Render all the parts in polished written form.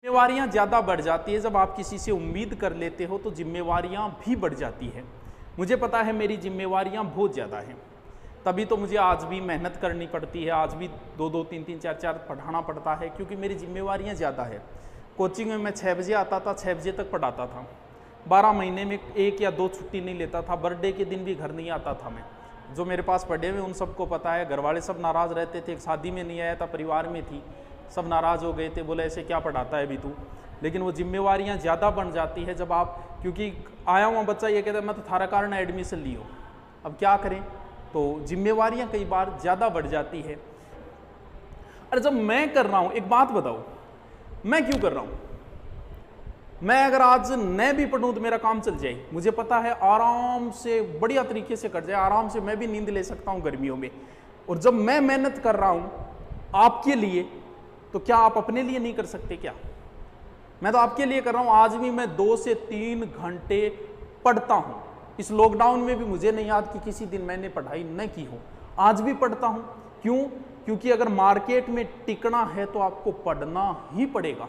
जिम्मेवारियां ज़्यादा बढ़ जाती है जब आप किसी से उम्मीद कर लेते हो, तो जिम्मेवारियां भी बढ़ जाती है। मुझे पता है मेरी जिम्मेवारियां बहुत ज़्यादा हैं, तभी तो मुझे आज भी मेहनत करनी पड़ती है, आज भी 2-2, 3-3, 4-4 पढ़ाना पड़ता है, क्योंकि मेरी जिम्मेवारियां ज़्यादा है। कोचिंग में मैं 6 बजे आता था, 6 बजे तक पढ़ाता था, 12 महीने में 1 या 2 छुट्टी नहीं लेता था, बर्थडे के दिन भी घर नहीं आता था मैं। जो मेरे पास पढ़े हुए उन सबको पता है, घर वाले सब नाराज़ रहते थे, एक शादी में नहीं आया था, परिवार में थी, सब नाराज़ हो गए थे, बोले ऐसे क्या पढ़ाता है अभी तू। लेकिन वो जिम्मेवारियां ज़्यादा बन जाती है जब आप, क्योंकि आया हुआ बच्चा ये कहता है मैं तो थारा कारण एडमिशन लियो, अब क्या करें, तो जिम्मेवारियां कई बार ज़्यादा बढ़ जाती है। अरे जब मैं कर रहा हूँ, एक बात बताओ, मैं क्यों कर रहा हूँ? मैं अगर आज न भी पढ़ूं तो मेरा काम चल जाए, मुझे पता है आराम से बढ़िया तरीके से कट जाए, आराम से मैं भी नींद ले सकता हूं गर्मियों में। और जब मैं मेहनत कर रहा हूं आपके लिए, तो क्या आप अपने लिए नहीं कर सकते क्या? मैं तो आपके लिए कर रहा हूं। आज भी मैं 2 से 3 घंटे पढ़ता हूं। इस लॉकडाउन में भी मुझे नहीं याद कि किसी दिन मैंने पढ़ाई न की हो, आज भी पढ़ता हूं। क्यों? क्योंकि अगर मार्केट में टिकना है तो आपको पढ़ना ही पड़ेगा।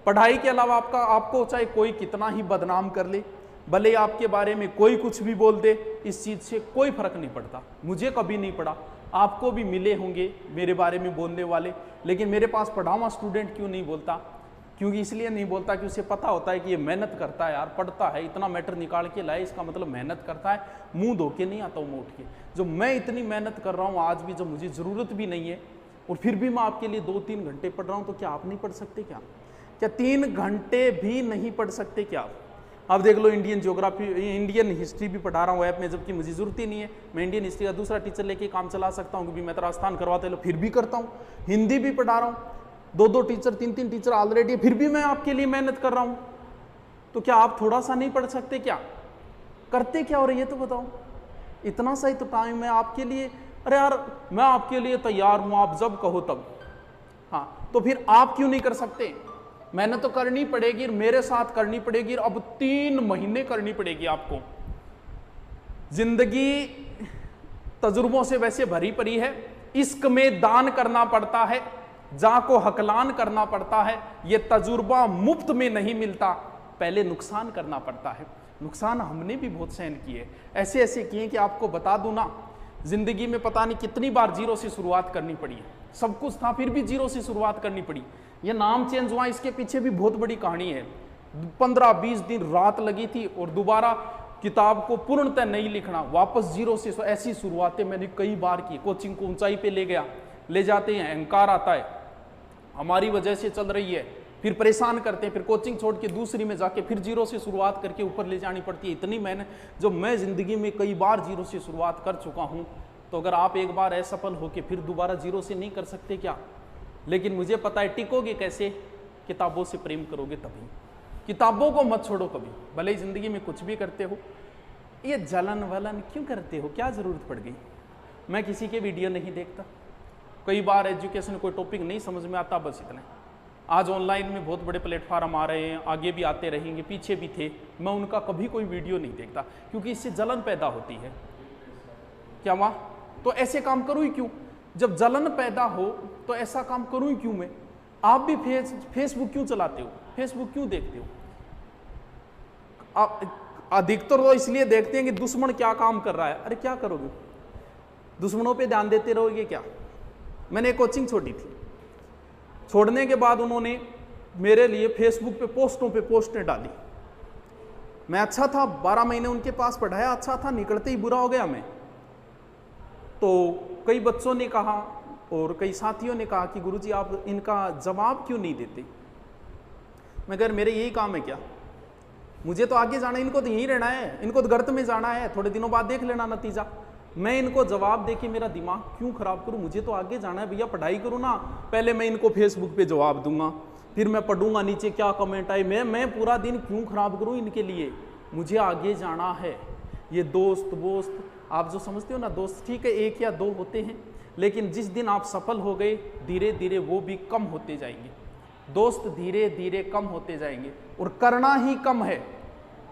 पढ़ाई के अलावा आपको चाहे कोई कितना ही बदनाम कर ले, भले आपके बारे में कोई कुछ भी बोल दे, इस चीज़ से कोई फर्क नहीं पड़ता। मुझे कभी नहीं पड़ा, आपको भी मिले होंगे मेरे बारे में बोलने वाले, लेकिन मेरे पास पढ़ा हुआ स्टूडेंट क्यों नहीं बोलता? क्योंकि इसलिए नहीं बोलता कि उसे पता होता है कि ये मेहनत करता है यार, पढ़ता है, इतना मैटर निकाल के लाए, इसका मतलब मेहनत करता है, मुंह धो के नहीं आता हूँ मैं उठ के। जो मैं इतनी मेहनत कर रहा हूँ आज भी, जब मुझे ज़रूरत भी नहीं है, और फिर भी मैं आपके लिए 2-3 घंटे पढ़ रहा हूँ, तो क्या आप नहीं पढ़ सकते क्या? क्या 3 घंटे भी नहीं पढ़ सकते क्या? आप देख लो, इंडियन ज्योग्राफी, इंडियन हिस्ट्री भी पढ़ा रहा हूँ ऐप में, जबकि मुझे जरूरत ही नहीं है। मैं इंडियन हिस्ट्री का दूसरा टीचर लेके काम चला सकता हूँ, क्योंकि मैं तो राजस्थान करवाते लो, फिर भी करता हूँ। हिंदी भी पढ़ा रहा हूँ, 2-2 टीचर, 3-3 टीचर ऑलरेडी, फिर भी मैं आपके लिए मेहनत कर रहा हूँ। तो क्या आप थोड़ा सा नहीं पढ़ सकते क्या? करते क्या? और ये तो बताओ, इतना सा ही तो टाइम है आपके लिए। अरे यार, मैं आपके लिए तैयार हूँ, आप जब कहो तब। हाँ, तो फिर आप क्यों नहीं कर सकते? मेहनत तो करनी पड़ेगी, मेरे साथ करनी पड़ेगी, अब 3 महीने करनी पड़ेगी आपको। जिंदगी तजुर्बों से वैसे भरी पड़ी है, इश्क में दान करना पड़ता है, जा को हकलान करना पड़ता है, ये तजुर्बा मुफ्त में नहीं मिलता, पहले नुकसान करना पड़ता है। नुकसान हमने भी बहुत सहन किए, ऐसे ऐसे किए कि आपको बता दूं ना, जिंदगी में पता नहीं कितनी बार जीरो से शुरुआत करनी पड़ी है। सब कुछ था, फिर भी जीरो से शुरुआत करनी पड़ी। ये नाम चेंज हुआ, इसके पीछे भी बहुत बड़ी कहानी है। 15-20 दिन रात लगी थी, और दोबारा किताब को पूर्णतः नहीं लिखना, वापस जीरो से। ऐसी शुरुआतें मैंने कई बार की। कोचिंग को ऊंचाई पे ले गया, ले जाते हैं, अहंकार आता है, हमारी वजह से चल रही है, फिर परेशान करते हैं, फिर कोचिंग छोड़ के दूसरी में जाके फिर जीरो से शुरुआत करके ऊपर ले जानी पड़ती है। इतनी मेहनत, जो मैं जिंदगी में कई बार जीरो से शुरुआत कर चुका हूं, तो अगर आप एक बार असफल होके फिर दोबारा जीरो से नहीं कर सकते क्या? लेकिन मुझे पता है, टिकोगे कैसे? किताबों से प्रेम करोगे तभी। किताबों को मत छोड़ो कभी, भले ही जिंदगी में कुछ भी करते हो। ये जलन वलन क्यों करते हो? क्या जरूरत पड़ गई? मैं किसी के वीडियो नहीं देखता, कई बार एजुकेशन कोई टॉपिक नहीं समझ में आता, बस इतने। आज ऑनलाइन में बहुत बड़े प्लेटफॉर्म आ रहे हैं, आगे भी आते रहेंगे, पीछे भी थे, मैं उनका कभी कोई वीडियो नहीं देखता, क्योंकि इससे जलन पैदा होती है। क्या वहाँ तो ऐसे काम करूँ ही क्यों? जब जलन पैदा हो तो ऐसा काम करूँ ही क्यों मैं? आप भी फेसबुक क्यों चलाते हो? फेसबुक क्यों देखते हो? आप अधिकतर तो इसलिए देखते हैं कि दुश्मन क्या काम कर रहा है। अरे क्या करोगे? दुश्मनों पे ध्यान देते रहोगे क्या? मैंने एक कोचिंग छोड़ी थी, छोड़ने के बाद उन्होंने मेरे लिए फेसबुक पे पोस्टों पे पोस्टें डाली। मैं अच्छा था, 12 महीने उनके पास पढ़ाया, अच्छा था, निकलते ही बुरा हो गया मैं। तो कई बच्चों ने कहा और कई साथियों ने कहा कि गुरुजी आप इनका जवाब क्यों नहीं देते? मैं कह, मेरे यही काम है क्या? मुझे तो आगे जाना है, इनको तो यहीं रहना है, इनको तो गर्त में जाना है, थोड़े दिनों बाद देख लेना नतीजा। मैं इनको जवाब दे के मेरा दिमाग क्यों खराब करूं? मुझे तो आगे जाना है भैया, पढ़ाई करूं ना। पहले मैं इनको फेसबुक पे जवाब दूंगा, फिर मैं पढ़ूंगा नीचे क्या कमेंट आए। मैं पूरा दिन क्यों खराब करूं इनके लिए? मुझे आगे जाना है। ये दोस्त वोस्त आप जो समझते हो ना, दोस्त ठीक है 1 या 2 होते हैं, लेकिन जिस दिन आप सफल हो गए, धीरे धीरे वो भी कम होते जाएंगे। दोस्त धीरे धीरे कम होते जाएंगे, और करना ही कम है।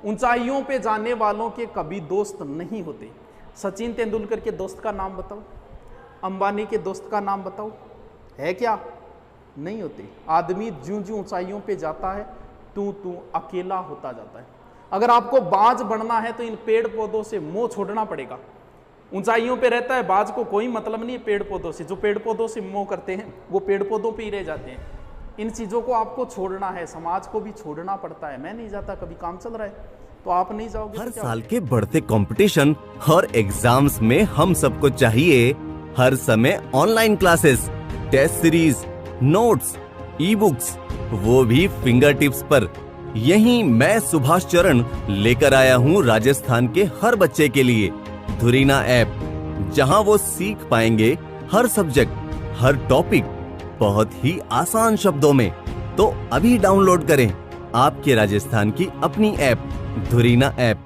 ऊंचाइयों पे जाने वालों के कभी दोस्त नहीं होते। सचिन तेंदुलकर के दोस्त का नाम बताओ, अंबानी के दोस्त का नाम बताओ, है क्या? नहीं होते। आदमी ज्यों ज्यों ऊंचाइयों पे जाता है तू अकेला होता जाता है। अगर आपको बाज बनना है तो इन पेड़ पौधों से मोह छोड़ना पड़ेगा। ऊंचाइयों पे रहता है बाज को कोई मतलब नहीं है पेड़ पौधों से। जो पेड़ पौधों से मोह करते हैं वो पेड़ पौधों पे ही रह जाते हैं। इन चीज़ों को आपको छोड़ना है, समाज को भी छोड़ना पड़ता है। मैं नहीं जाता, कभी काम चल रहा है तो आप नहीं जाओगे। हर साल के बढ़ते कंपटीशन और एग्जाम्स में हम सबको चाहिए हर समय online classes, test series, notes, ebooks, वो भी फिंगर टिप्स पर। यही मैं सुभाष चरण लेकर आया हूँ राजस्थान के हर बच्चे के लिए धुरीना ऐप, जहां वो सीख पाएंगे हर सब्जेक्ट, हर टॉपिक बहुत ही आसान शब्दों में। तो अभी डाउनलोड करें आपके राजस्थान की अपनी ऐप धुरीना ऐप।